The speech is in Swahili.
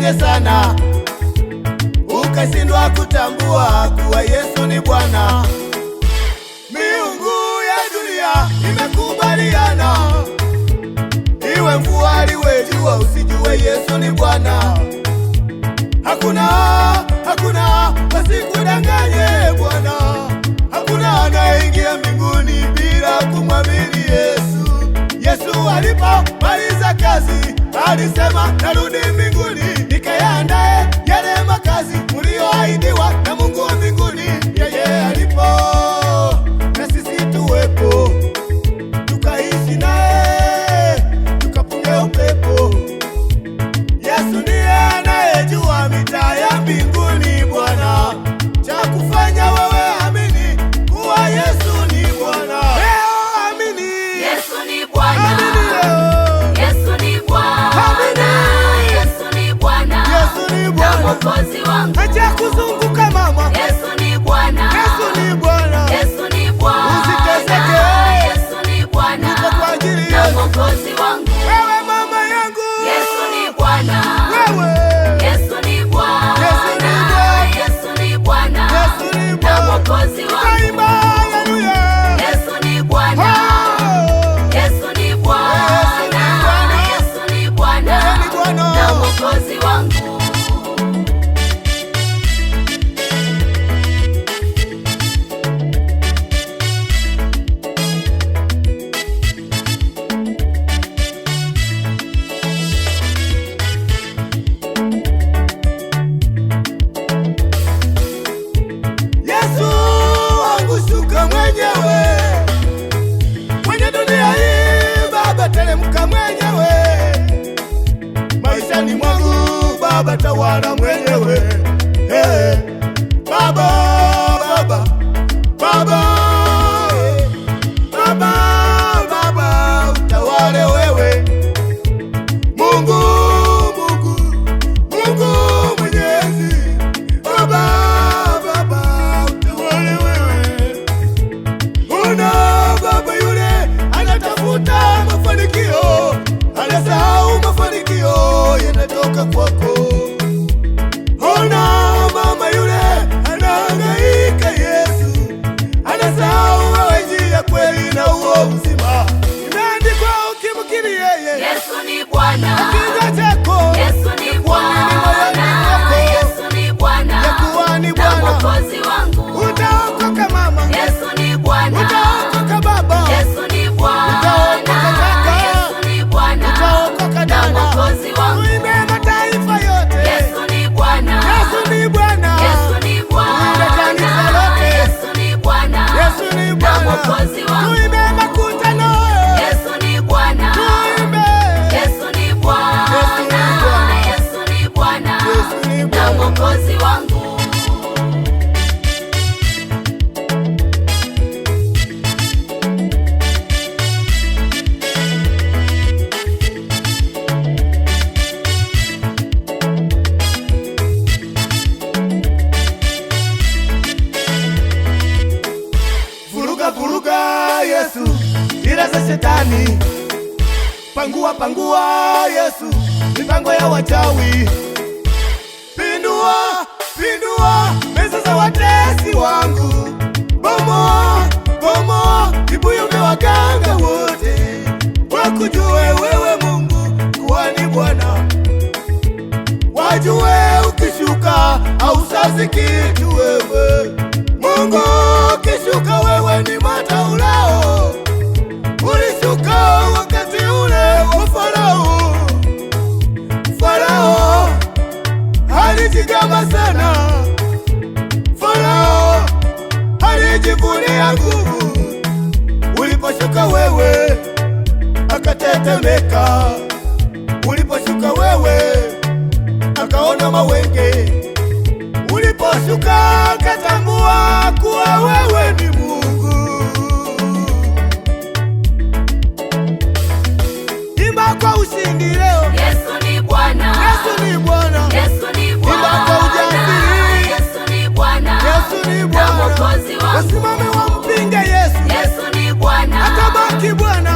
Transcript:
ukadanganye sana, ukashindwa kutambua kuwa Yesu ni Bwana. Miungu ya dunia imekubaliana, iwe mvua liwe jua, usijue Yesu ni Bwana. Hakuna wasikudanganye Bwana. Hakuna anayeingia mbinguni bila kumwamini Yesu. Yesu alipomaliza kazi alisema, narudi mbinguni nikayaandae yale makazi mlioahidiwa na Mungu wa mbinguni. Yeye alipo na sisi tuwepo, tukaishi naye tukapunge upepo. Yesu ndiye anayejua mitaa ya mbinguni Bwana. Cha kufanya wewe amini kuwa Yesu ni Bwana. Leo amini Yesu ni Bwana. Amini leo. Yesu ni Bwana. Amini. Yesu ni Bwana. Yesu ni Bwana. Na Mwokozi wangu. Acha kuzunguka mama. Yesu ni Bwana. Yesu ni Bwana. Yesu ni Bwana. Usiteseke. Yesu ni Bwana. Yuko kwa ajili na Yesu. Mwokozi wangu. Wewe mama yangu. Yesu ni Bwana. Wewe. Yesu ni Bwana. Yesu ni Bwana. Yesu ni Bwana. Yesu ni na Bwana. Mwokozi wangu. Kaimba haleluya. Yesu ni Bwana. Yesu ni Bwana. Yesu ni Bwana. na Mwokozi wangu. Yesu wangu shuka mwenyewe kwenye dunia hii Baba, teremka mwenyewe maishani mwangu Baba, tawala mwenyewe. Hey. Baba, Baba, Baba, Baba, Baba, utawale wewe. Mungu, Mungu, Mungu mwenyezi. Baba, Baba, utawale wewe. Una baba yule anatafuta mafanikio, anasahau mafanikio yanatoka kwako. Ona mama yule anahangaika Yesu, anasahau wewe njia, kweli na uo uzima. Imeandikwa ukimkiri yeye, Yesu ni Bwana. kinywa chako Yesu ni Bwana. Yesu ni Bwana. yakuwa ni na Bwana. Mwokozi wangu. Utaokoka mama, Yesu ni Bwana. utaokoka baba, Yesu ni Bwana. Utaokoka kaka. Yesu ni Bwana. utaokoka na dada. Mwokozi wangu. Uimbe mataifa yote, Yesu ni Bwana. Yesu ni Bwana. Yesu ni Uimbe kanisa Bwana. lote, Yesu ni Bwana. Yesu ni na Bwana. Mwokozi wangu. Tuimbe makutano, Yesu ni Bwana. tuimbe. Yesu ni Bwana. Yesu ni Bwana. Yesu ni Bwana. Yesu ni na Bwana. Mwokozi wangu. Vuruga vuruga Yesu, ila za shetani. Pangua pangua Yesu, mipango ya wachawi. Pindua pindua meza za watesi wangu. Bomoa bomoa vibuyu vya waganga wote, wakujue wewe Mungu kuwa ni Bwana. Wajue ukishuka au sasi kitu wewe Mungu, ukishuka wewe ni mataulao. Ulishuka wakati ule wa Farao. Farao alijigamba sana, Farao alijivunia nguvu. Uliposhuka wewe akatetemeka, uliposhuka wewe akaona mawenge. Uliposhuka akatambua kuwa wewe ni Mungu. Imba kwa ushindi leo. Yesu ni Bwana. Yesu ni Bwana. Yesu ni Bwana. Imba kwa ujasiri. Yesu ni Bwana. Yesu ni na Bwana. Mwokozi wangu. Wasimame wampinge Yesu. Yesu ni Bwana. Atabaki Bwana.